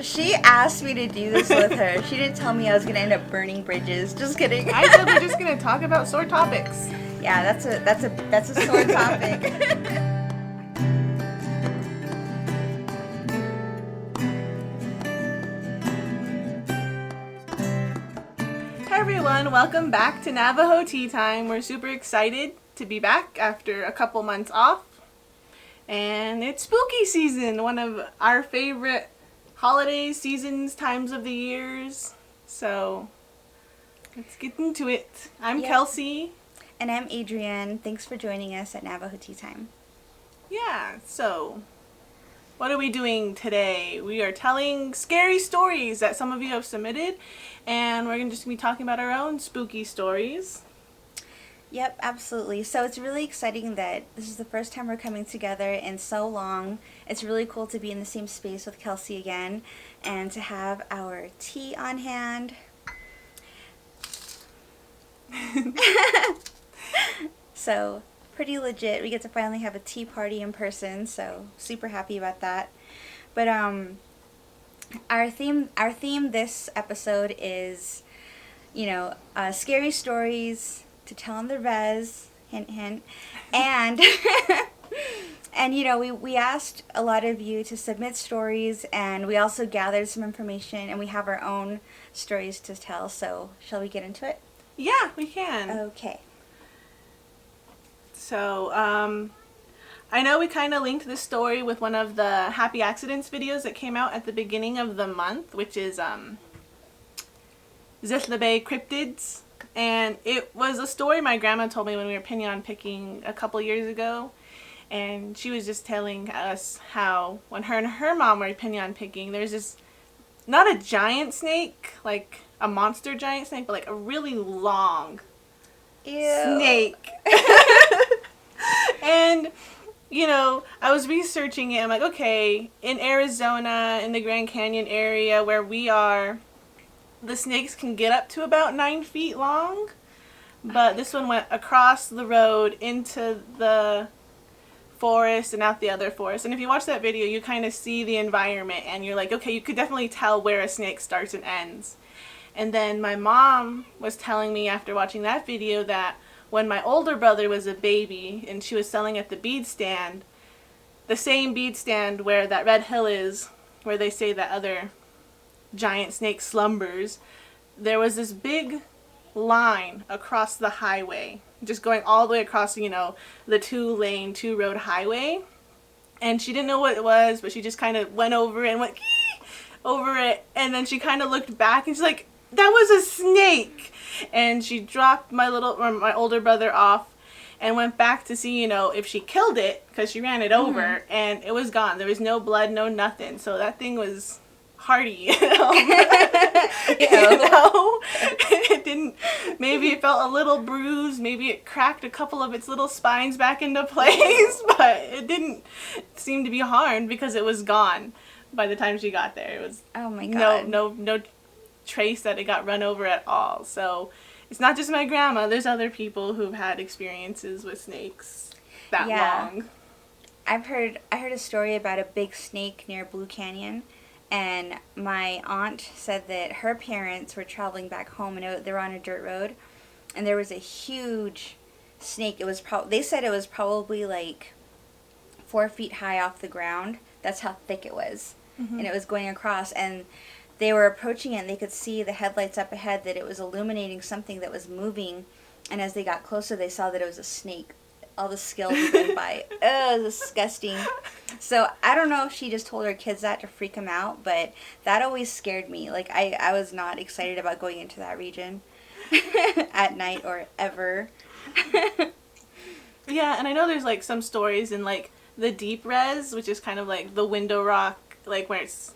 She asked me to do this with her. She didn't tell me I was gonna end up burning bridges. Just kidding. I said we're just gonna talk about sore topics. Yeah, that's a sore topic. Hi everyone, welcome back to Navajo Tea Time. We're super excited to be back after a couple months off. And it's spooky season, one of our favorite holidays, seasons, times of the years. So let's get into it. I'm Kelsey. And I'm Adrienne. Thanks for joining us at Navajo Tea Time. Yeah, so what are we doing today? We are telling scary stories that some of you have submitted, and we're just going to be talking about our own spooky stories. Yep, absolutely. So it's really exciting that this is the first time we're coming together in so long. It's really cool to be in the same space with Kelsey again and to have our tea on hand. So pretty legit. We get to finally have a tea party in person, so super happy about that. But our theme this episode is, scary stories to tell on the res, hint hint, and and we asked a lot of you to submit stories, and we also gathered some information, and we have our own stories to tell. So shall we get into it? Yeah, we can. Okay. So, I know we kind of linked this story with one of the Happy Accidents videos that came out at the beginning of the month, which is Libei Cryptids. And it was a story my grandma told me when we were pinyon picking a couple years ago. And she was just telling us how when her and her mom were pinyon picking, there's this, not a giant snake, like a monster giant snake, but like a really long snake. And, I was researching it. I'm like, okay, in Arizona, in the Grand Canyon area where we are, the snakes can get up to about 9 feet long. But this one went across the road into the forest and out the other forest. And if you watch that video, you kind of see the environment and you're like, okay, you could definitely tell where a snake starts and ends. And then my mom was telling me after watching that video that when my older brother was a baby and she was selling at the bead stand, the same bead stand where that red hill is, where they say that other giant snake slumbers, there was this big line across the highway, just going all the way across, the 2-lane, 2-road highway. And she didn't know what it was, but she just kind of went over it and went over it. And then she kind of looked back and she's like, that was a snake. And she dropped my older brother off and went back to see, if she killed it, because she ran it over, and it was gone. There was no blood, no nothing. So that thing was hardy. It didn't, maybe it felt a little bruised, maybe it cracked a couple of its little spines back into place, but it didn't seem to be harmed because it was gone by the time she got there. It was, oh my God, no trace that it got run over at all. So it's not just my grandma, there's other people who've had experiences with snakes that long. I heard a story about a big snake near Blue Canyon, and my aunt said that her parents were traveling back home and they were on a dirt road, and there was a huge snake. It was they said it was probably like 4 feet high off the ground. That's how thick it was. And it was going across, and they were approaching it, and they could see the headlights up ahead, that it was illuminating something that was moving. And as they got closer, they saw that it was a snake. All the scales were going by. Oh, it was disgusting. So I don't know if she just told her kids that to freak them out, but that always scared me. Like, I was not excited about going into that region at night or ever. Yeah, and I know there's like some stories in like the deep res, which is kind of like the window rock, like where it's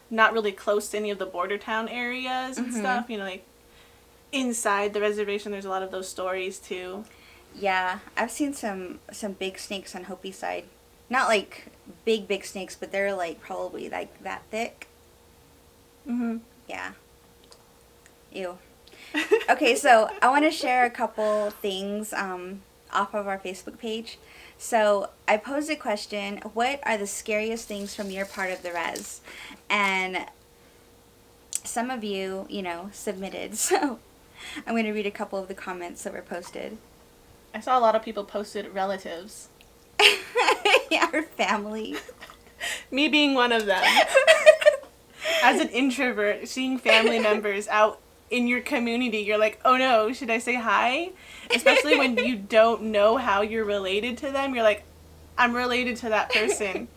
not really close to any of the border town areas and stuff, like inside the reservation, there's a lot of those stories too. Yeah, I've seen some big snakes on Hopi side. Not like big snakes, but they're like probably like that thick. Yeah. Ew. Okay, so I want to share a couple things off of our Facebook page. So I posed a question, what are the scariest things from your part of the res? And some of you, submitted. So I'm going to read a couple of the comments that were posted. I saw a lot of people posted relatives. Yeah, our family. Me being one of them. As an introvert, seeing family members out in your community, you're like, oh no, should I say hi? Especially when you don't know how you're related to them. You're like, I'm related to that person.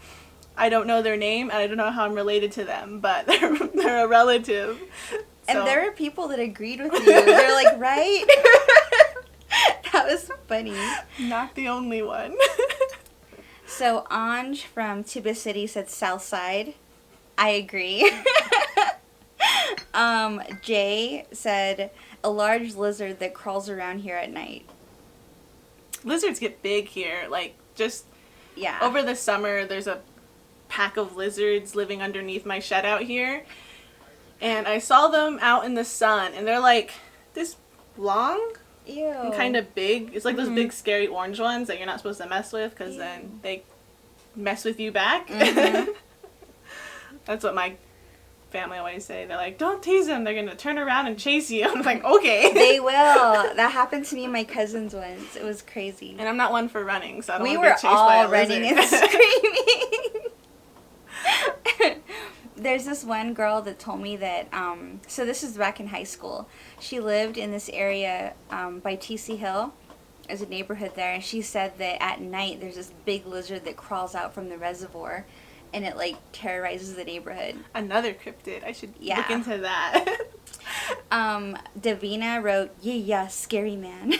I don't know their name, and I don't know how I'm related to them, but they're a relative. And So. there are people that agreed with you. They're like, right? That was funny. Not the only one. So Anj from Tuba City said Southside. I agree. Jay said a large lizard that crawls around here at night. Lizards get big here. Like, just Yeah. over the summer, there's a pack of lizards living underneath my shed out here. And I saw them out in the sun, and they're like this long Ew. and kind of big. It's like those big scary orange ones that you're not supposed to mess with, because then they mess with you back. That's what my family always say. They're like, don't tease them, they're gonna turn around and chase you. I'm like, okay. They will. That happened to me and my cousins once. It was crazy. And I'm not one for running, so I don't We want were to be chased by all a running lizard. and screaming. There's this one girl that told me that, so this is back in high school. She lived in this area by TC Hill. There's a neighborhood there, and she said that at night there's this big lizard that crawls out from the reservoir, and it like terrorizes the neighborhood. Another cryptid. I should Yeah. look into that. Davina wrote, yeah, scary man.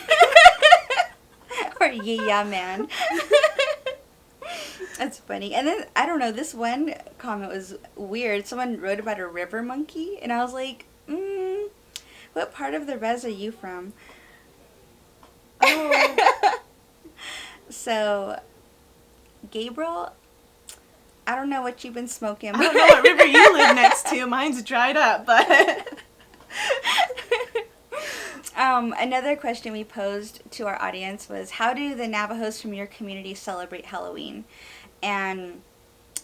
Or yeah, man. That's funny. And then, I don't know, this one comment was weird. Someone wrote about a river monkey, and I was like, what part of the res are you from? Oh. So, Gabriel, I don't know what you've been smoking. I don't know what river you live next to. Mine's dried up, but... Another question we posed to our audience was, how do the Navajos from your community celebrate Halloween? And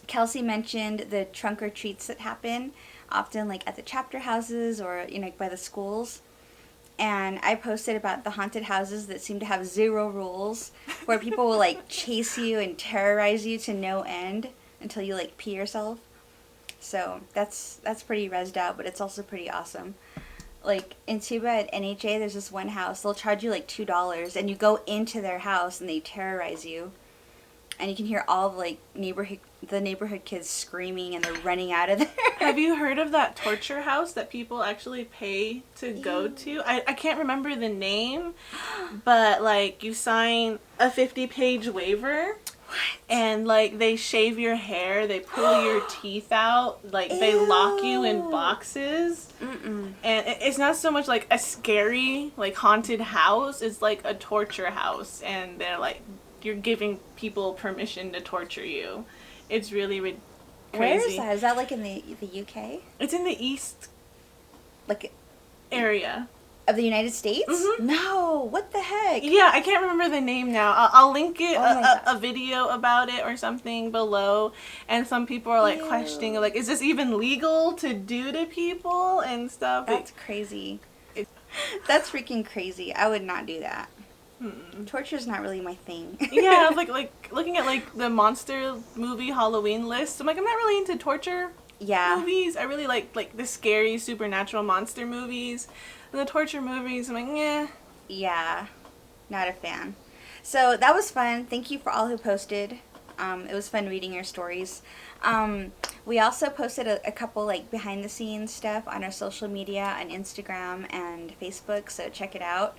Kelsey mentioned the trunk or treats that happen, often like at the chapter houses or, by the schools. And I posted about the haunted houses that seem to have zero rules, where people will like chase you and terrorize you to no end until you like pee yourself. So that's pretty rezzed out, but it's also pretty awesome. Like in Tuba at NHA, there's this one house. They'll charge you like $2, and you go into their house and they terrorize you, and you can hear all the neighborhood kids screaming, and they're running out of there. Have you heard of that torture house that people actually pay to go to? I can't remember the name, but like you sign a 50-page waiver. What? And like they shave your hair, they pull your teeth out, like they lock you in boxes. And it's not so much like a scary, like haunted house, it's like a torture house, and they're like, you're giving people permission to torture you. It's really crazy. Where is that? Is that like in the UK? It's in the east Like area. of the United States? Mhm. No, what the heck? Yeah, I can't remember the name now. I'll link it, Oh my God. a video about it or something below. And some people are like questioning, like, is this even legal to do to people and stuff? That's crazy. That's freaking crazy. I would not do that. Torture's not really my thing. Yeah, I was like looking at like the monster movie Halloween list. I'm like, I'm not really into torture movies. I really like the scary supernatural monster movies. And the torture movies, I'm like, yeah. Yeah, not a fan. So that was fun. Thank you for all who posted. It was fun reading your stories. We also posted a couple like behind the scenes stuff on our social media on Instagram and Facebook, so check it out.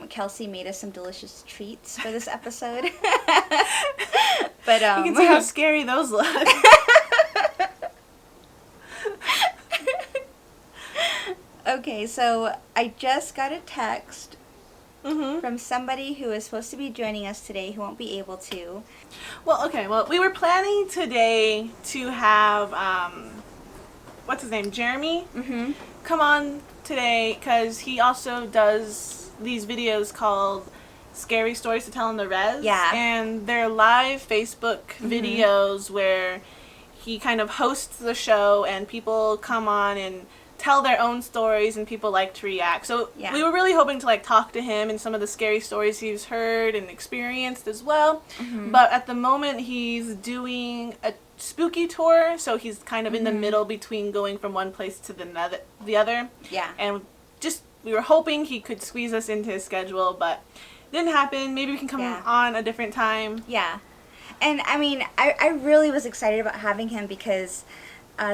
Kelsey made us some delicious treats for this episode. But You can see how scary those look. Okay, so I just got a text Mm-hmm. from somebody who is supposed to be joining us today who won't be able to. Well, we were planning today to have, what's his name, Jeremy, come on today, because he also does these videos called Scary Stories to Tell in the Res. Yeah. And they're live Facebook videos where he kind of hosts the show and people come on and tell their own stories and people like to react. So we were really hoping to like talk to him and some of the scary stories he's heard and experienced as well. But at the moment he's doing a spooky tour, so he's kind of in the middle between going from one place to the other. Yeah. And just we were hoping he could squeeze us into his schedule, but didn't happen. Maybe we can come on a different time. Yeah. And I mean, I really was excited about having him because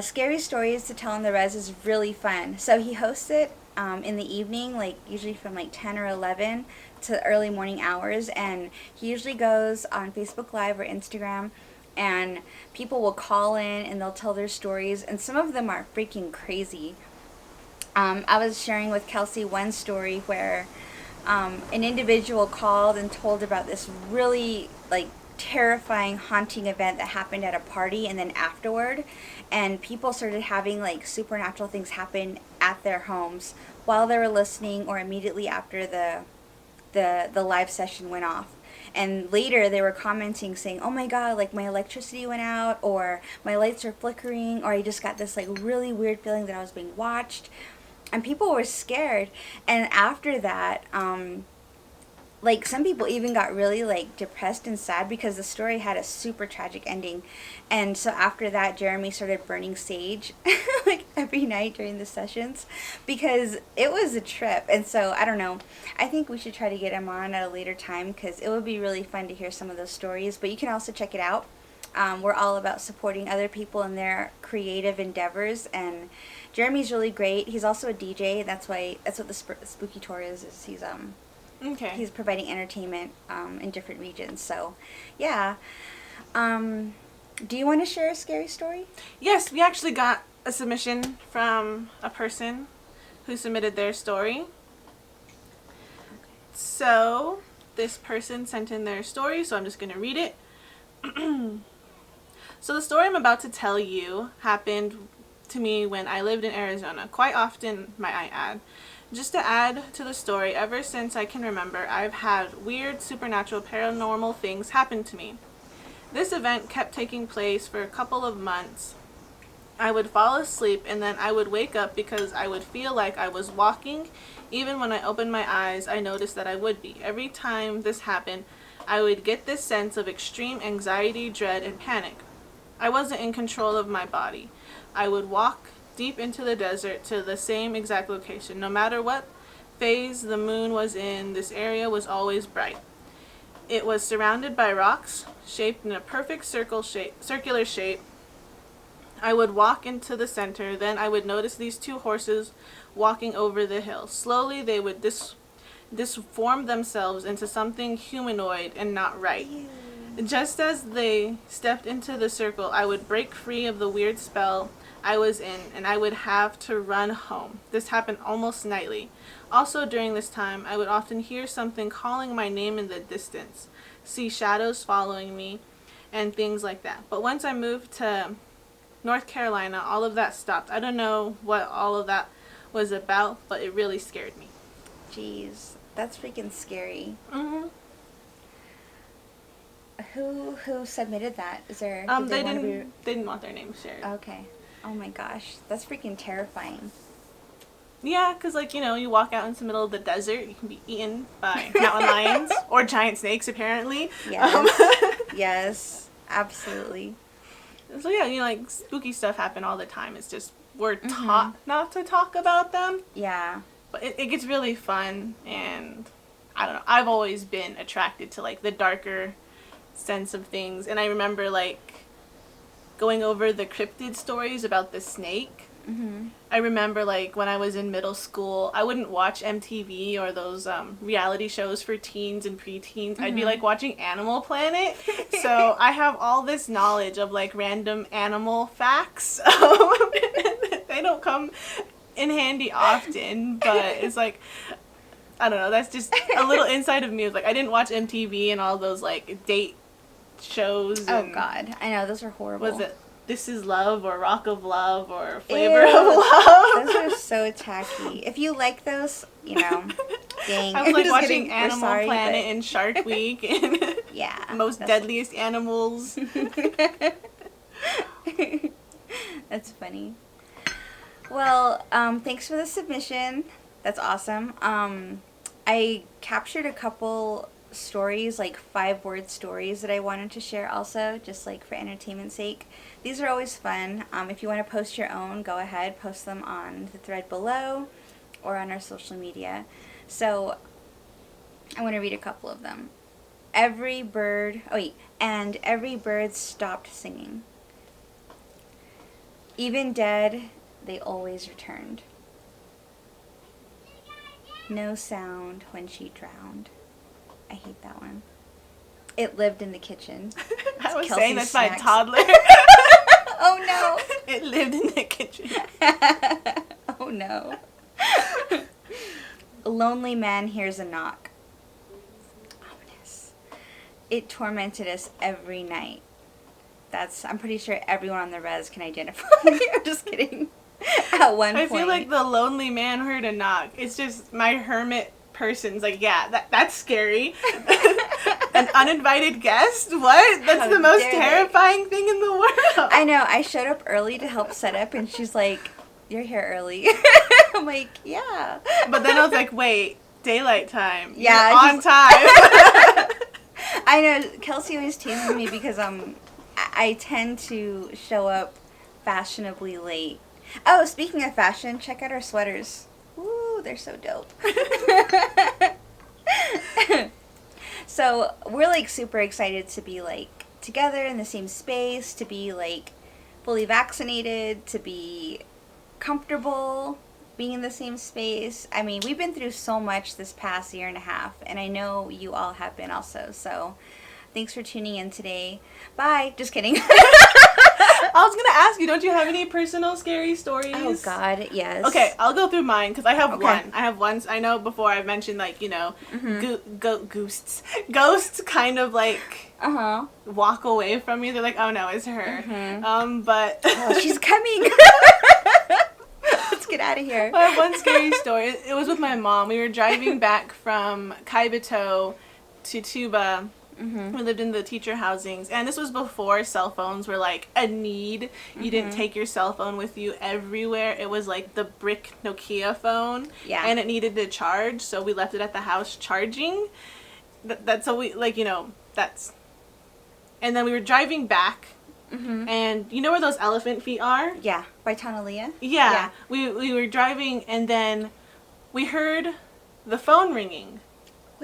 Scary Stories to Tell in the Res is really fun. So he hosts it in the evening, like usually from like 10 or 11 to early morning hours. And he usually goes on Facebook Live or Instagram, and people will call in and they'll tell their stories. And some of them are freaking crazy. I was sharing with Kelsey one story where an individual called and told about this really like terrifying haunting event that happened at a party, and then afterward, and people started having like supernatural things happen at their homes while they were listening or immediately after the live session went off. And later they were commenting saying, oh my god, like my electricity went out, or my lights are flickering, or I just got this like really weird feeling that I was being watched. And people were scared. And after that, like some people even got really like depressed and sad because the story had a super tragic ending. And so after that, Jeremy started burning sage like every night during the sessions because it was a trip. And so I don't know, I think we should try to get him on at a later time because it would be really fun to hear some of those stories. But you can also check it out. We're all about supporting other people in their creative endeavors, and Jeremy's really great. He's also a DJ. That's what the spooky tour is he's providing entertainment in different regions. So, yeah. Do you want to share a scary story? Yes, we actually got a submission from a person who submitted their story. Okay. So, this person sent in their story, so I'm just going to read it. So, the story I'm about to tell you happened to me when I lived in Arizona. Quite often, might I add. Just to add to the story, ever since I can remember, I've had weird, supernatural, paranormal things happen to me. This event kept taking place for a couple of months. I would fall asleep and then I would wake up because I would feel like I was walking. Even when I opened my eyes, I noticed that I would be. Every time this happened, I would get this sense of extreme anxiety, dread, and panic. I wasn't in control of my body. I would walk deep into the desert to the same exact location. No matter what phase the moon was in, this area was always bright. It was surrounded by rocks, shaped in a perfect circular shape. I would walk into the center, then I would notice these two horses walking over the hill. Slowly they would disform themselves into something humanoid and not right. Just as they stepped into the circle, I would break free of the weird spell I was in, and I would have to run home. This happened almost nightly. Also during this time, I would often hear something calling my name in the distance, see shadows following me, and things like that. But once I moved to North Carolina, all of that stopped. I don't know what all of that was about, but it really scared me. Jeez, that's freaking scary. Mm-hmm. Who submitted that? Is there? They didn't want their name shared. Okay. Oh my gosh, that's freaking terrifying. Yeah, because, like, you know, you walk out into the middle of the desert, you can be eaten by mountain lions or giant snakes, apparently. Yes. Yes, absolutely. So, yeah, you know, like, spooky stuff happen all the time. It's just we're taught not to talk about them. Yeah. But it gets really fun, and I don't know. I've always been attracted to, like, the darker sense of things. And I remember, like, going over the cryptid stories about the snake. Mm-hmm. I remember, like, when I was in middle school, I wouldn't watch MTV or those reality shows for teens and preteens. Mm-hmm. I'd be, like, watching Animal Planet. So I have all this knowledge of, like, random animal facts. They don't come in handy often, but it's, like, I don't know. That's just a little inside of me. It's like, I didn't watch MTV and all those, like, date shows. Oh, God. I know. Those are horrible. Was it This Is Love or Rock of Love or Flavor of Love? Those are so tacky. If you like those, you know, dang. I was like watching Animal Planet and Shark Week and yeah, Most Deadliest Animals. That's funny. Well, thanks for the submission. That's awesome. I captured a couple stories, like 5-word stories that I wanted to share also, just like for entertainment's sake. These are always fun. If you want to post your own, go ahead, post them on the thread below or on our social media. So I want to read a couple of them. Every bird stopped singing. Even dead, they always returned. No sound when she drowned. I hate that one. It lived in the kitchen. I was Kelsey's saying that's my snacks. toddler. Oh no. It lived in the kitchen. Oh no. A lonely man hears a knock. Ominous. It tormented us every night. I'm pretty sure everyone on the res can identify. I'm just kidding. At one point. I feel like the lonely man heard a knock. It's just my hermit person's like, yeah, that's scary. An uninvited guest? What? That's the most terrifying thing in the world. I know. I showed up early to help set up, and she's like, "You're here early." I'm like, "Yeah." But then I was like, "Wait, daylight time? Yeah, you're on time." I know. Kelsey always teases me because I tend to show up fashionably late. Oh, speaking of fashion, check out our sweaters. Ooh, they're so dope. So we're like super excited to be like together in the same space, to be like fully vaccinated, to be comfortable being in the same space. I mean, we've been through so much this past year and a half, and I know you all have been also. So thanks for tuning in today. Bye. Just kidding. I was going to ask you, don't you have any personal scary stories? Oh, God, yes. Okay, I'll go through mine because I have Okay. one. I have one. I know before I mentioned, like, you know, ghosts. Ghosts kind of, like, walk away from you. They're like, oh, no, it's her. But... Oh, she's coming. Let's get out of here. I have one scary story. It was with my mom. We were driving back from Kaibito to Tuba. We lived in the teacher housings, and this was before cell phones were like a need. You didn't take your cell phone with you everywhere. It was like the brick Nokia phone, and it needed to charge, so we left it at the house charging. That's so we, like, you know, that's. And then we were driving back, and you know where those elephant feet are? Yeah, by Tonalea. Yeah. We were driving, and then we heard the phone ringing.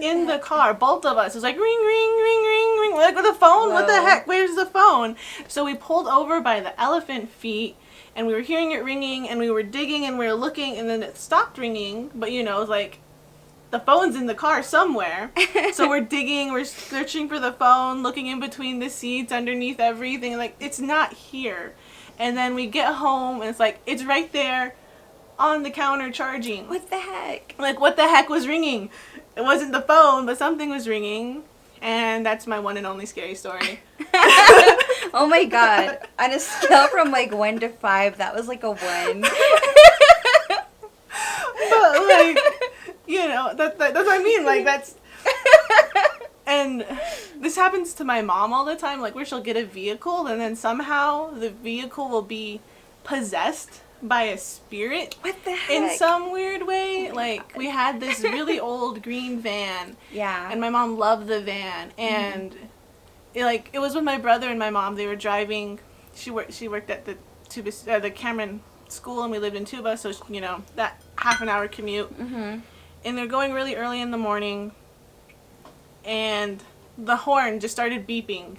In the car, both of us. It was like, ring, ring, ring, ring, ring. We're like, with the phone? Whoa. What the heck? Where's the phone? So we pulled over by the elephant feet, and we were hearing it ringing, and we were digging, and we were looking, and then it stopped ringing. But, you know, it was like, the phone's in the car somewhere. So we're digging, we're searching for the phone, looking in between the seats, underneath everything. Like, it's not here. And then we get home, and it's like, it's right there on the counter charging. What the heck? Like, what the heck was ringing? It wasn't the phone, but something was ringing. And that's my one and only scary story. Oh my God. On a scale from like 1 to 5, that was like a 1. But like, you know, that's what I mean. Like, that's... And this happens to my mom all the time, like, where she'll get a vehicle, and then somehow the vehicle will be possessed by a spirit. What the heck? In some weird way. Like, we had this really old green van. Yeah. And my mom loved the van. And it was with my brother and my mom. They were driving. She worked at the Tuba, the Cameron school, and we lived in Tuba, so, you know, that half an hour commute. And they're going really early in the morning, and the horn just started beeping.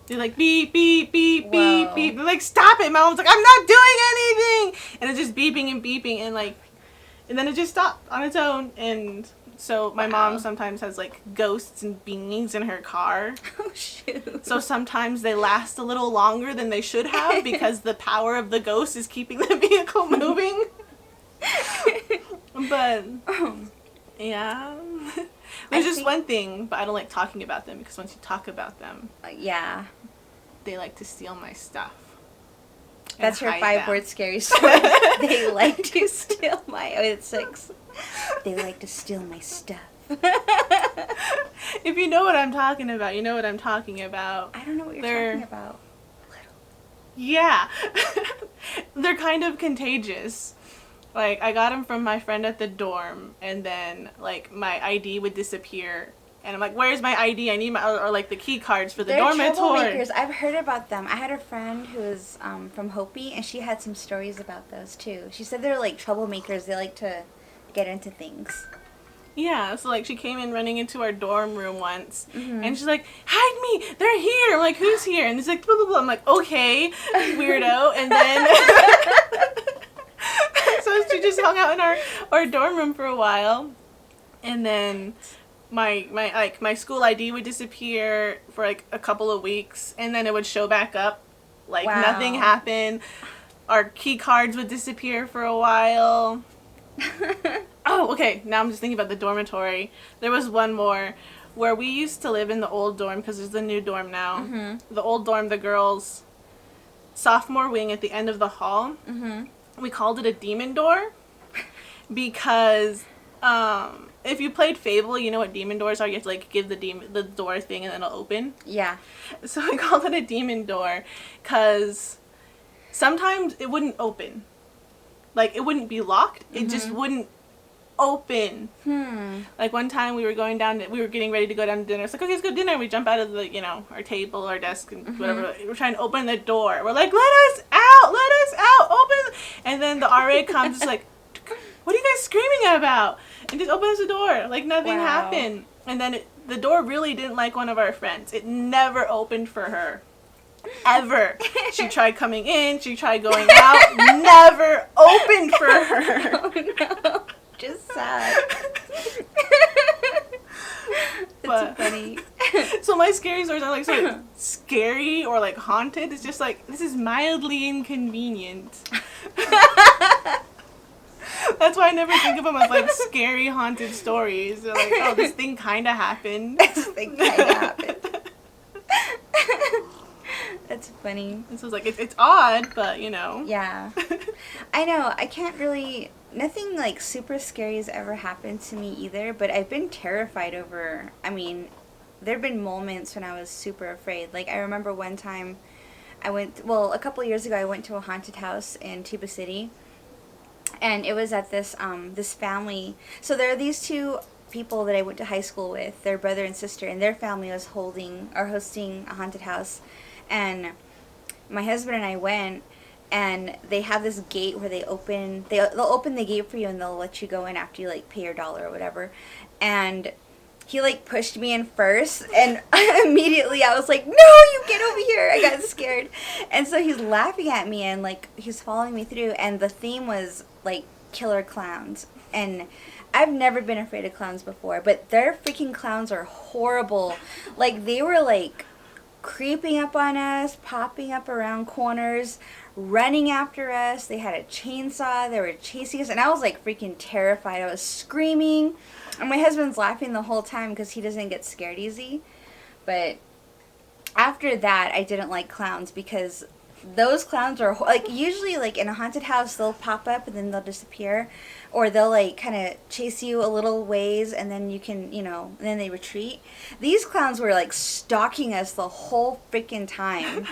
They're like, beep, beep, beep, beep, beep. They're like, stop it. My mom's like, I'm not doing anything. And it's just beeping and beeping. And like, and then it just stopped on its own. And so my mom sometimes has like ghosts and beings in her car. Oh, shoot. So sometimes they last a little longer than they should have because the power of the ghost is keeping the vehicle moving. But, yeah. There's just one thing, but I don't like talking about them because once you talk about them, they like to steal my stuff. That's her 5-word scary story. They like to steal my... Oh, it's 6. They like to steal my stuff. If you know what I'm talking about, you know what I'm talking about. I don't know what you're talking about. Yeah. They're kind of contagious. Like, I got them from my friend at the dorm, and then, like, my ID would disappear. And I'm like, where's my ID? I need my, or like, the key cards for the They're dormitory. troublemakers. I've heard about them. I had a friend who was from Hopi, and she had some stories about those, too. She said they're, like, troublemakers. They like to get into things. Yeah, so, like, she came in running into our dorm room once, and she's like, hide me! They're here! I'm like, who's here? And it's like, blah, blah, blah. I'm like, okay, weirdo. And then... so she just hung out in our dorm room for a while, and then my school ID would disappear for like a couple of weeks, and then it would show back up like nothing happened. Our key cards would disappear for a while. Oh, okay, now I'm just thinking about the dormitory. There was one more where we used to live in the old dorm, because there's the new dorm now. The old dorm, the girls' sophomore wing at the end of the hall. We called it a demon door because if you played Fable, you know what demon doors are. You have to like give the door thing and then it'll open. Yeah. So I called it a demon door because sometimes it wouldn't open. Like, it wouldn't be locked. It just wouldn't open. Like, one time we were getting ready to go down to dinner. It's like, okay, let's go to dinner. We jump out of the, our table, our desk, and whatever. We're trying to open the door. We're like, let us out, open. And then the RA comes, just like, what are you guys screaming about? And just opens the door. Like, nothing happened. And then the door really didn't like one of our friends. It never opened for her. Ever. She tried coming in, she tried going out, never opened for her. Oh no. Just sad. That's funny. So my scary stories are like sort of scary or like haunted. It's just like, this is mildly inconvenient. That's why I never think of them as like scary haunted stories. They're like, oh, this thing kind of happened. This thing kind of happened. That's funny. And so it's like, it's odd, but Yeah. I know. I can't really... Nothing, like, super scary has ever happened to me either, but I've been terrified over... I mean, there have been moments when I was super afraid. Like, I remember one time a couple of years ago, I went to a haunted house in Tuba City, and it was at this family... So there are these two people that I went to high school with, their brother and sister, and their family was hosting a haunted house. And my husband and I went, and they have this gate where they'll open the gate for you, and they'll let you go in after you like pay your $1 or whatever. And he like pushed me in first, and immediately I was like, no, you get over here. I got scared. And so he's laughing at me, and like he's following me through, and the theme was like killer clowns. And I've never been afraid of clowns before, but their freaking clowns are horrible. Like, they were like creeping up on us, popping up around corners, running after us. They had a chainsaw. They were chasing us, and I was like freaking terrified. I was screaming, and my husband's laughing the whole time because he doesn't get scared easy. But after that, I didn't like clowns because those clowns are like, usually like in a haunted house, they'll pop up and then they'll disappear, or they'll like kind of chase you a little ways and then you can, and then they retreat. These clowns were like stalking us the whole freaking time.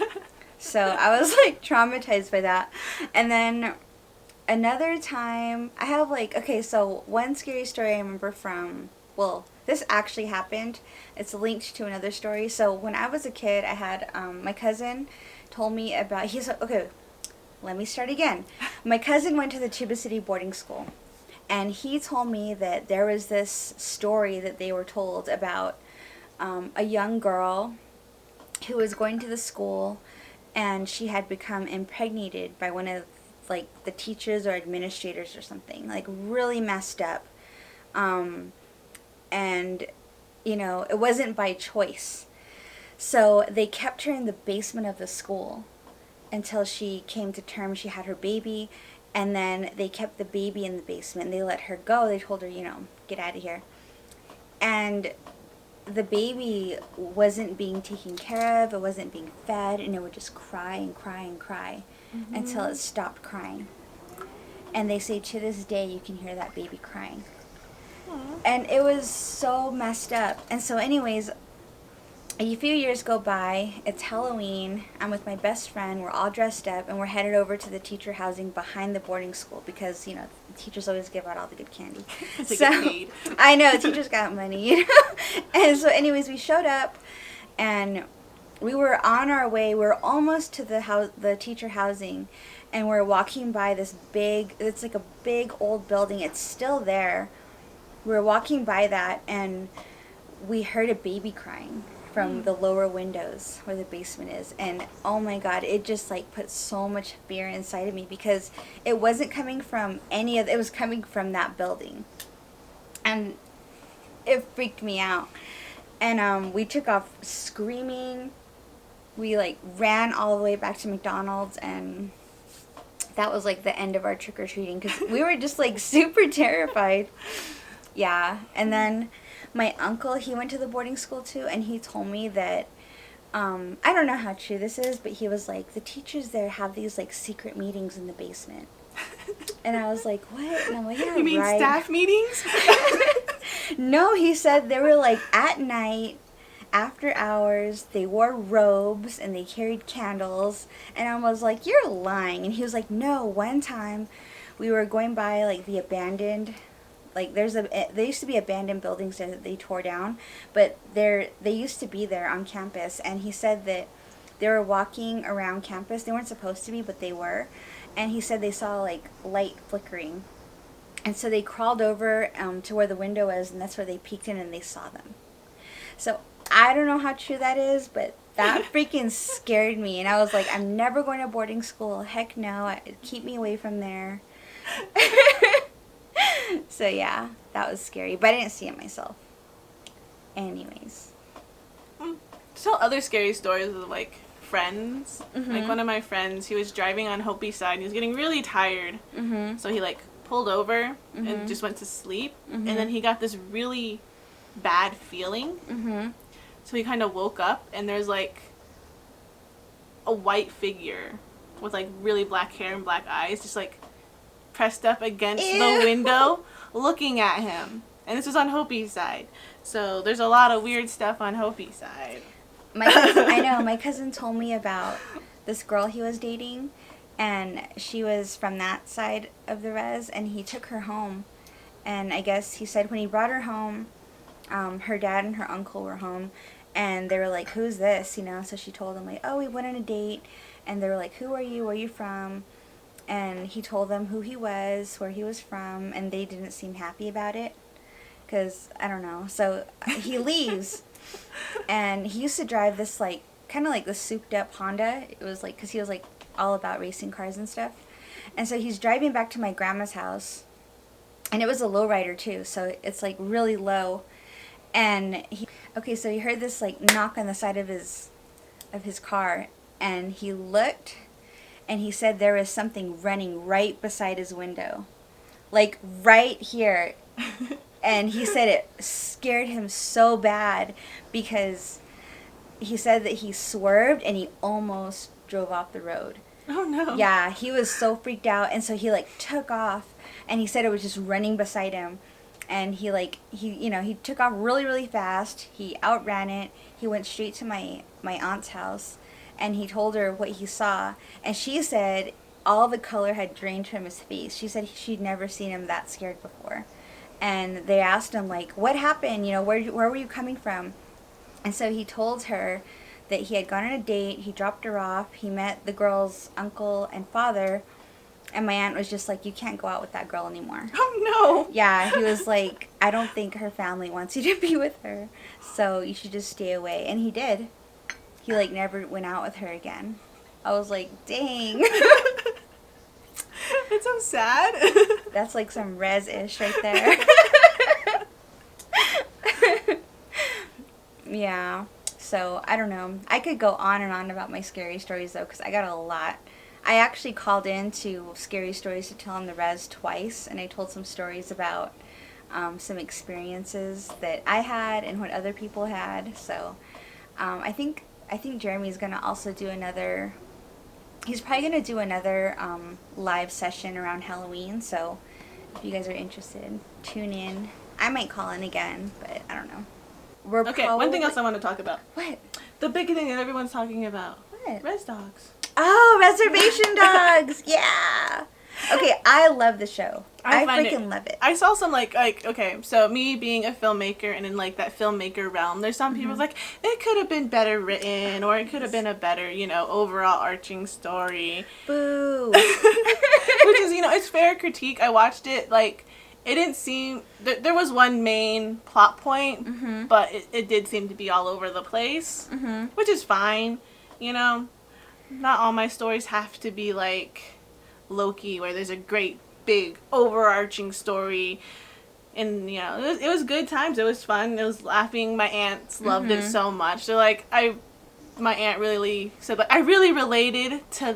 So I was like traumatized by that. And then another time I have like, okay, so one scary story I remember from, this actually happened. It's linked to another story. So when I was a kid, I had my cousin told me about, let me start again. My cousin went to the Tuba City boarding school, and he told me that there was this story that they were told about a young girl who was going to the school, and she had become impregnated by one of like the teachers or administrators or something, like really messed up. And it wasn't by choice. So they kept her in the basement of the school until she came to terms. She had her baby, and then they kept the baby in the basement. They let her go. They told her, get out of here. And the baby wasn't being taken care of. It wasn't being fed, and it would just cry and cry and cry until it stopped crying. And they say to this day you can hear that baby crying. Aww. And it was so messed up. And so anyways, a few years go by, it's Halloween, I'm with my best friend, we're all dressed up, and we're headed over to the teacher housing behind the boarding school because, the teachers always give out all the good candy. They get paid. I know, teachers got money, And so anyways, we showed up, and we were on our way, we were almost to the teacher housing, and we're walking by this it's like a big old building, it's still there. We were walking by that, and we heard a baby crying from the lower windows where the basement is, and oh my god, it just like put so much fear inside of me because it wasn't coming from it was coming from that building, and it freaked me out. And we took off screaming. We like ran all the way back to McDonald's, and that was like the end of our trick-or-treating because we were just like super terrified. Yeah. And then my uncle, he went to the boarding school too, and he told me that, I don't know how true this is, but he was like, the teachers there have these like secret meetings in the basement. And I was like, what? And I'm like, yeah, You mean right. staff meetings? No, he said they were like at night, after hours, they wore robes and they carried candles. And I was like, you're lying. And he was like, no, one time we were going by like the abandoned, like there used to be abandoned buildings there that they tore down, but they used to be there on campus. And he said that they were walking around campus. They weren't supposed to be, but they were. And he said they saw like light flickering. And so they crawled over to where the window was, and that's where they peeked in and they saw them. So I don't know how true that is, but that freaking scared me. And I was like, I'm never going to boarding school. Heck no. Keep me away from there. So yeah, that was scary. But I didn't see it myself. Anyways. Tell other scary stories of like friends. Mm-hmm. Like one of my friends, he was driving on Hopi side. He was getting really tired. Mm-hmm. So he like pulled over Mm-hmm. and just went to sleep. Mm-hmm. And then he got this really bad feeling. Mm-hmm. So he kind of woke up, and there's like a white figure with like really black hair and black eyes just like pressed up against the window looking at him. And this was on Hopi side. So there's a lot of weird stuff on Hopi side. I know, my cousin told me about this girl he was dating, and she was from that side of the res, and he took her home. And I guess he said when he brought her home, her dad and her uncle were home, and they were like, who's this, So she told them, like, oh, we went on a date, and they were like, who are you, where are you from? And he told them who he was, where he was from, and they didn't seem happy about it, because, I don't know. So he leaves, and he used to drive this, like, kind of like the souped-up Honda. It was, like, because he was, like, all about racing cars and stuff. And so he's driving back to my grandma's house, and it was a lowrider, too, so it's, like, really low. And so he heard this, like, knock on the side of his car, and he looked, and he said there was something running right beside his window. Like, right here. And he said it scared him so bad because he said that he swerved and he almost drove off the road. Oh, no. Yeah, he was so freaked out, and so he, like, took off, and he said it was just running beside him. And he took off really, really fast. He outran it. He went straight to my aunt's house, and he told her what he saw. And she said all the color had drained from his face. She said she'd never seen him that scared before. And they asked him, like, what happened? Where were you coming from? And so he told her that he had gone on a date. He dropped her off. He met the girl's uncle and father. And my aunt was just like, you can't go out with that girl anymore. Oh, no. Yeah, he was like, I don't think her family wants you to be with her. So you should just stay away. And he did. He, like, never went out with her again. I was like, dang. It's so sad. That's like some res-ish right there. Yeah. So, I don't know. I could go on and on about my scary stories, though, because I got a lot. I actually called in to Scary Stories to Tell on the Res twice, and I told some stories about some experiences that I had and what other people had. So, I think Jeremy's going to also do another... He's probably going to do another live session around Halloween, so if you guys are interested, tune in. I might call in again, but I don't know. we're Okay, one thing else I want to talk about. What? The big thing that everyone's talking about. What? Res Dogs. Oh, Reservation Dogs. Yeah. Okay, I love the show. I freaking love it. I saw some okay, so me being a filmmaker and in like that filmmaker realm, there's some people like it could have been better written or it could have been a better, overall arching story. Boo. Which is, it's fair critique. I watched it, like, it didn't seem, there was one main plot point, but it did seem to be all over the place, which is fine, Not all my stories have to be like Loki, where there's a great big overarching story, and it was good times. It was fun. It was laughing. My aunts loved it so much. They're like, my aunt really said, like, I really related to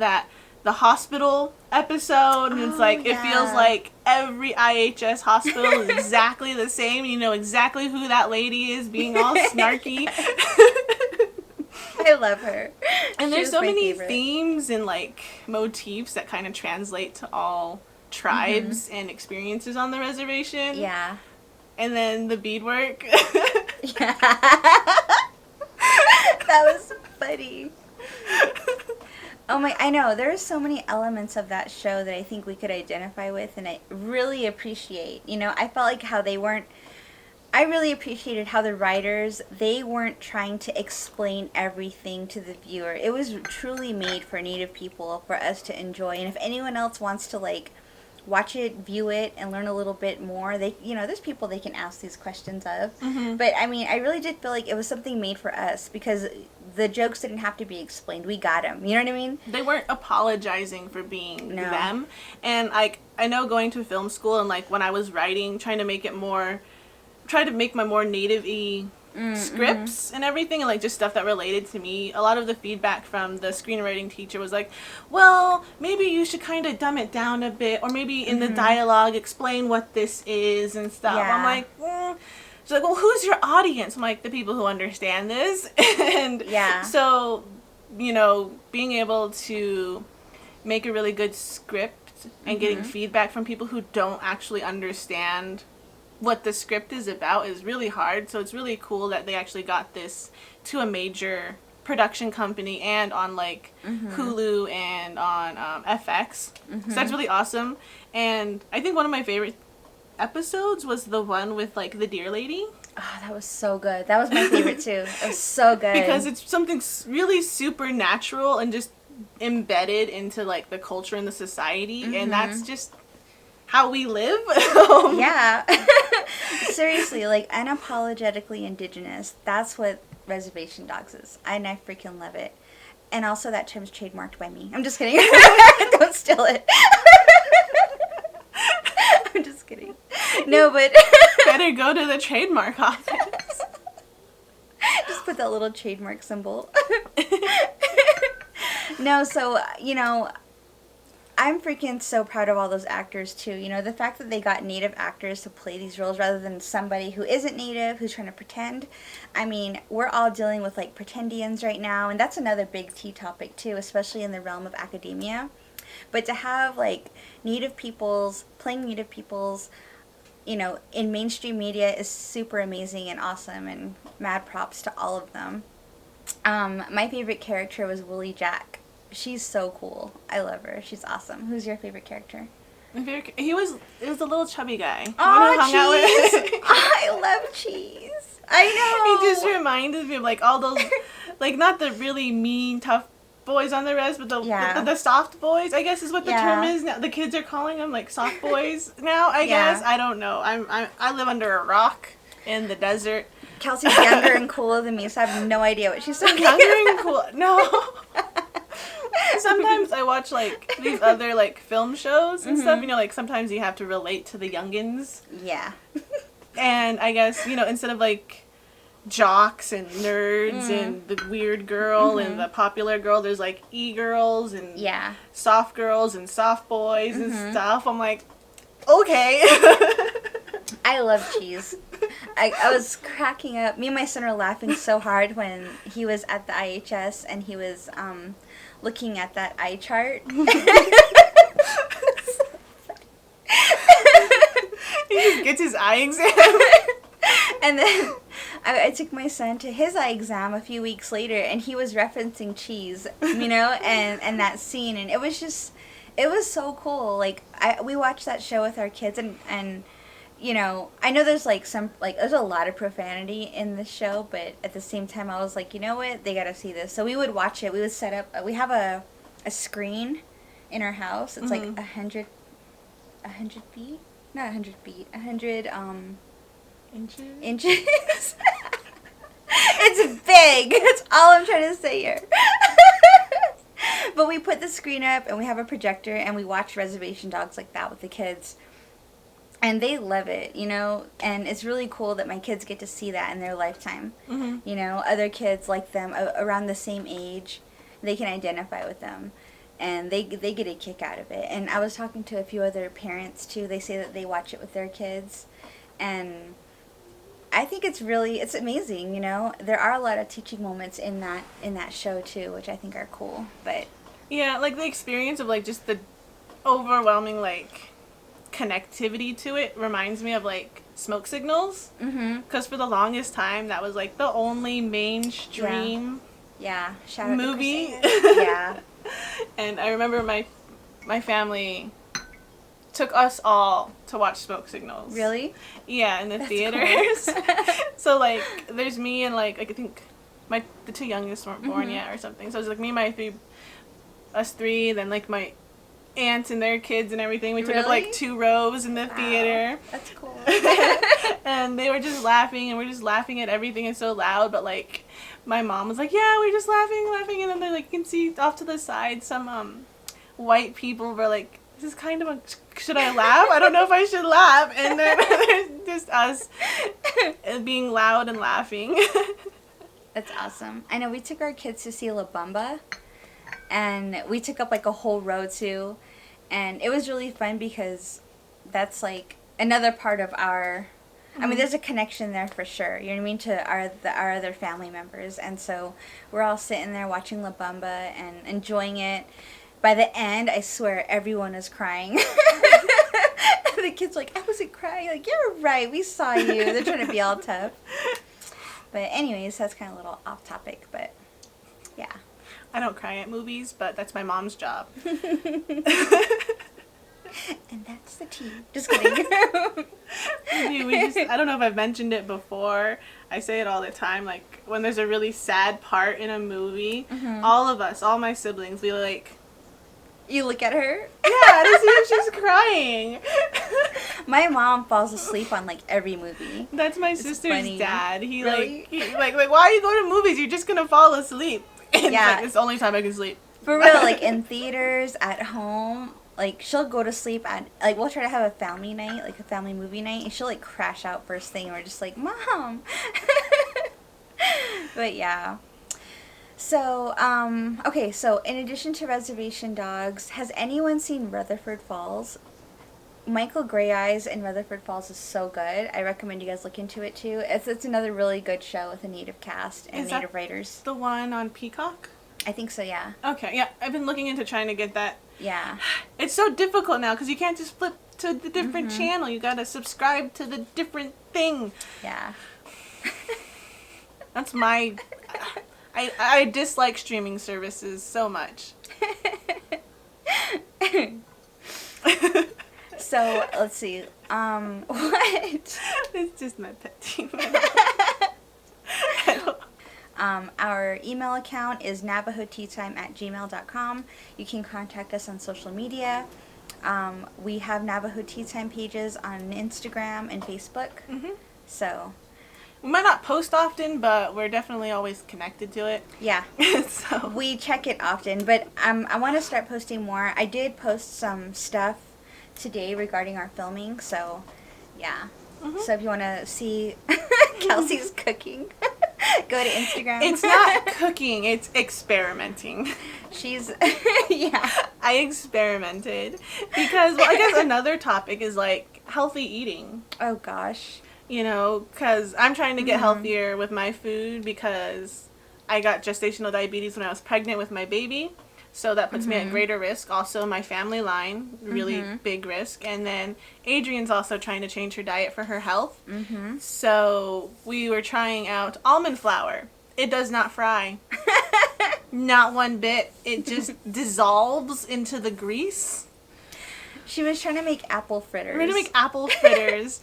the hospital episode, and it's like it feels like every IHS hospital is exactly the same. You know exactly who that lady is being all snarky. I love her. And there's so many themes and like motifs that kind of translate to all tribes and experiences on the reservation. Yeah. And then the beadwork. Yeah. That was funny. Oh my, I know, there are so many elements of that show that I think we could identify with and I really appreciate. I felt like I really appreciated how the writers, they weren't trying to explain everything to the viewer. It was truly made for Native people, for us to enjoy. And if anyone else wants to, like, watch it, view it, and learn a little bit more, there's people they can ask these questions of. But, I mean, I really did feel like it was something made for us because the jokes didn't have to be explained. We got them. You know what I mean? They weren't apologizing for being them. And, like, I know going to film school and, like, when I was writing, trying to make my more native-y scripts and everything, and like just stuff that related to me. A lot of the feedback from the screenwriting teacher was like, well, maybe you should kind of dumb it down a bit, or maybe in the dialogue explain what this is and stuff. Yeah. I'm like, she's like, well, who's your audience? I'm like, the people who understand this. And so, being able to make a really good script and getting feedback from people who don't actually understand what the script is about is really hard. So it's really cool that they actually got this to a major production company and on like Hulu and on FX. So that's really awesome. And I think one of my favorite episodes was the one with like the deer lady. Oh, that was so good. That was my favorite too. It was so good. Because it's something really supernatural and just embedded into like the culture and the society. And that's just how we live. Yeah. Seriously, like unapologetically indigenous. That's what Reservation Dogs is. And I freaking love it. And also that term's trademarked by me. I'm just kidding. Don't steal it. I'm just kidding. No, but better go to the trademark office. Just put that little trademark symbol. No, so, I'm freaking so proud of all those actors, too. The fact that they got Native actors to play these roles rather than somebody who isn't Native, who's trying to pretend. I mean, we're all dealing with, like, pretendians right now, and that's another big tea topic, too, especially in the realm of academia. But to have, like, Native peoples, playing Native peoples, in mainstream media is super amazing and awesome, and mad props to all of them. My favorite character was Willie Jack. She's so cool. I love her. She's awesome. Who's your favorite character? It was a little chubby guy. Oh, Cheese! I love Cheese. I know. He just reminded me of like all those, like not the really mean, tough boys on the res, but the soft boys, I guess is what the term is now. The kids are calling them like soft boys now, I guess. I don't know. I live under a rock in the desert. Kelsey's younger and cooler than me, so I have no idea what she's talking about. Younger and cool. No. Sometimes I watch like these other like film shows and stuff, like sometimes you have to relate to the youngins. Yeah. And I guess, instead of like jocks and nerds and the weird girl and the popular girl, there's like e-girls and soft girls and soft boys and stuff. I'm like, okay. I love Cheese. I was cracking up. Me and my son were laughing so hard when he was at the IHS and he was looking at that eye chart. He just gets his eye exam. And then I took my son to his eye exam a few weeks later, and he was referencing cheese, and that scene, and it was so cool. Like, we watched that show with our kids, and I know there's there's a lot of profanity in the show, but at the same time, I was like, you know what, they gotta see this. So we would watch it. We would set up. We have a screen in our house. It's like 100 feet, not 100 feet, 100 inches. It's big. That's all I'm trying to say here. But we put the screen up, and we have a projector, and we watch Reservation Dogs like that with the kids. And they love it, and it's really cool that my kids get to see that in their lifetime. Other kids like them around the same age, they can identify with them, and they get a kick out of it. And I was talking to a few other parents too. They say that they watch it with their kids, and I think it's amazing. There are a lot of teaching moments in that show too, which I think are cool. But yeah, like the experience of like just the overwhelming like connectivity to it reminds me of like Smoke Signals, because for the longest time that was like the only mainstream movie. Yeah. And I remember my family took us all to watch Smoke Signals. Really? Yeah, in the That's theaters. Cool. So like there's me and like I think the two youngest weren't born yet or something, so it was like me and us three, then like my aunts and their kids and everything. We took up like 2 rows in the theater. That's cool. And they were just laughing, and we're just laughing at everything. It's so loud, but like my mom was like, yeah, we're just laughing, and then they like you can see off to the side some white people were like, this is kind of should I laugh? I don't know if I should laugh. And then there's just us being loud and laughing. That's awesome. I know we took our kids to see La Bumba, and we took up like a whole row too, and it was really fun because that's like another part of our, I mean, there's a connection there for sure, you know what I mean, to our other family members, and so we're all sitting there watching La Bumba and enjoying it. By the end, I swear everyone is crying. The kids like, I wasn't crying. Like, you're right, we saw you. They're trying to be all tough. But anyways, that's kind of a little off topic, but yeah. I don't cry at movies, but that's my mom's job. And that's the tea. Just kidding. I don't know if I've mentioned it before. I say it all the time. Like, when there's a really sad part in a movie, all of us, all my siblings, we like... You look at her? Yeah, to see if she's crying. My mom falls asleep on, like, every movie. That's my sister's funny. dad. He, really? like, why are you going to movies? You're just going to fall asleep. And yeah. It's the only time I can sleep. For real, like, in theaters, at home, like, she'll go to sleep at, like, we'll try to have a family night, like, a family movie night, and she'll, like, crash out first thing, and we're just like, Mom! But, yeah. So, okay, so in addition to Reservation Dogs, has anyone seen Rutherford Falls? Michael Grey Eyes in Rutherford Falls is so good. I recommend you guys look into it too. It's another really good show with a native cast and native writers. The one on Peacock? I think so, yeah. Okay, yeah. I've been looking into trying to get that. Yeah. It's so difficult now because you can't just flip to the different channel. You gotta subscribe to the different thing. Yeah. That's my... I dislike streaming services so much. So, let's see. What? It's just my pet peeve. Our email account is navajoteatime@gmail.com. You can contact us on social media. We have Navajo Tea Time pages on Instagram and Facebook. So... We might not post often, but we're definitely always connected to it. Yeah. So. We check it often, but I want to start posting more. I did post some stuff today regarding our filming, so yeah. So if you want to see Kelsey's cooking, go to Instagram. It's not cooking, it's experimenting. She's, yeah. I experimented because, well, I guess another topic is like healthy eating. Oh gosh. You know, because I'm trying to get healthier with my food because I got gestational diabetes when I was pregnant with my baby. So that puts me at greater risk. Also, my family line, really big risk. And then Adrian's also trying to change her diet for her health. So we were trying out almond flour. It does not fry. Not one bit. It just dissolves into the grease. She was trying to make apple fritters. We're going to make apple fritters.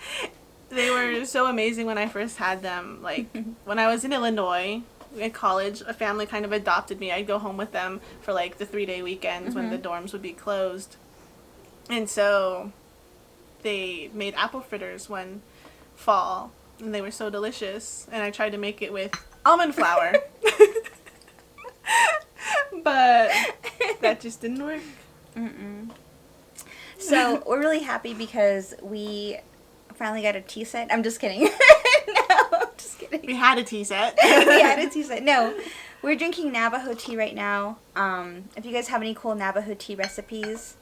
They were so amazing when I first had them. Like, when I was in Illinois, in college, a family kind of adopted me. I'd go home with them for like the 3-day weekends when the dorms would be closed. And so they made apple fritters one fall, and they were so delicious. And I tried to make it with almond flour. But that just didn't work. So we're really happy because we finally got a tea set. I'm just kidding. No, I'm just kidding. We had a tea set. We had a tea set. No, we're drinking Navajo tea right now. If you guys have any cool Navajo tea recipes,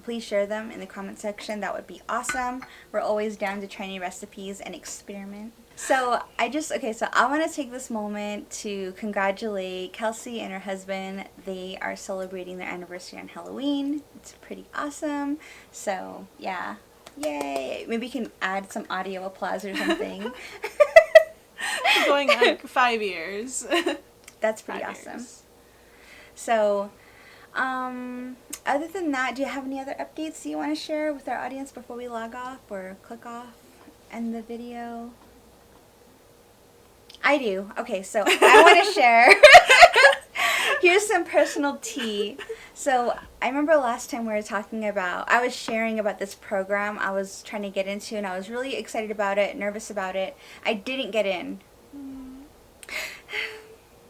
please share them in the comment section. That would be awesome. We're always down to try new recipes and experiment. So I want to take this moment to congratulate Kelsey and her husband. They are celebrating their anniversary on Halloween. It's pretty awesome. So yeah, yay! Maybe we can add some audio applause or something. Going like 5 years. That's pretty awesome. So, other than that, do you have any other updates you want to share with our audience before we log off or click off, end the video? I do. Okay, so I want to share. Here's some personal tea. So I remember last time I was sharing about this program I was trying to get into, and I was really excited about it, nervous about it. I didn't get in.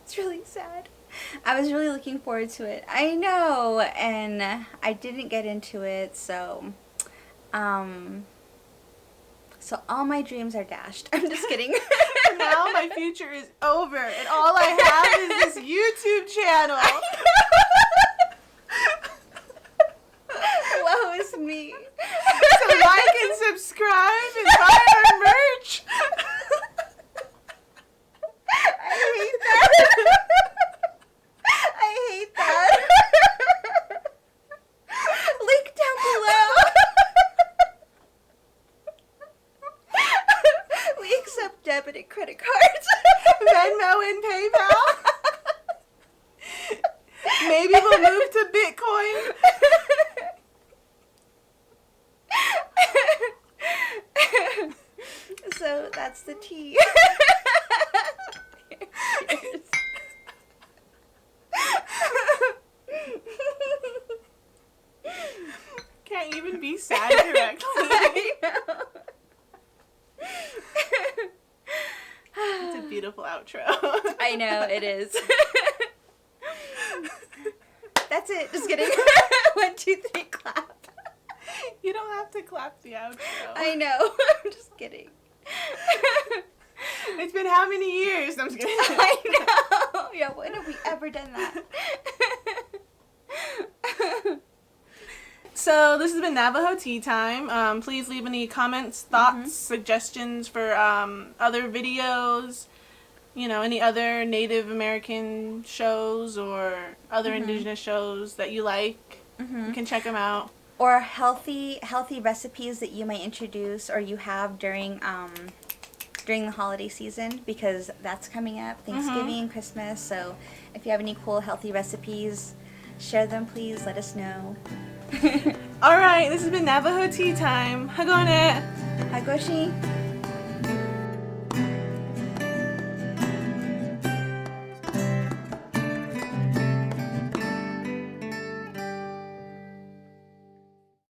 It's really sad. I was really looking forward to it. I know, and I didn't get into it, so all my dreams are dashed. I'm just kidding. Now my future is over, and all I have is this YouTube channel. Woe is me. So like and subscribe and buy our merch. I hate that. I hate that. Link down below. We accept debit and credit cards. Venmo and PayPal. Maybe we'll move to Bitcoin. So that's the tea. Can't even be sad correctly. I know. It's a beautiful outro. I know, it is. That's it. Just kidding. 1, 2, 3, clap. You don't have to clap the outro. I know. I'm just kidding. It's been how many years? I'm just kidding. I know. Yeah, when have we ever done that? So this has been Navajo Tea Time. Please leave any comments, thoughts, suggestions for other videos, any other Native American shows or other indigenous shows that you like. You can check them out. Or healthy recipes that you might introduce or you have during the holiday season, because that's coming up, Thanksgiving, Christmas. So if you have any cool healthy recipes, share them, please. Let us know. All right, this has been Navajo Tea Time. Hagone. Hagoshi.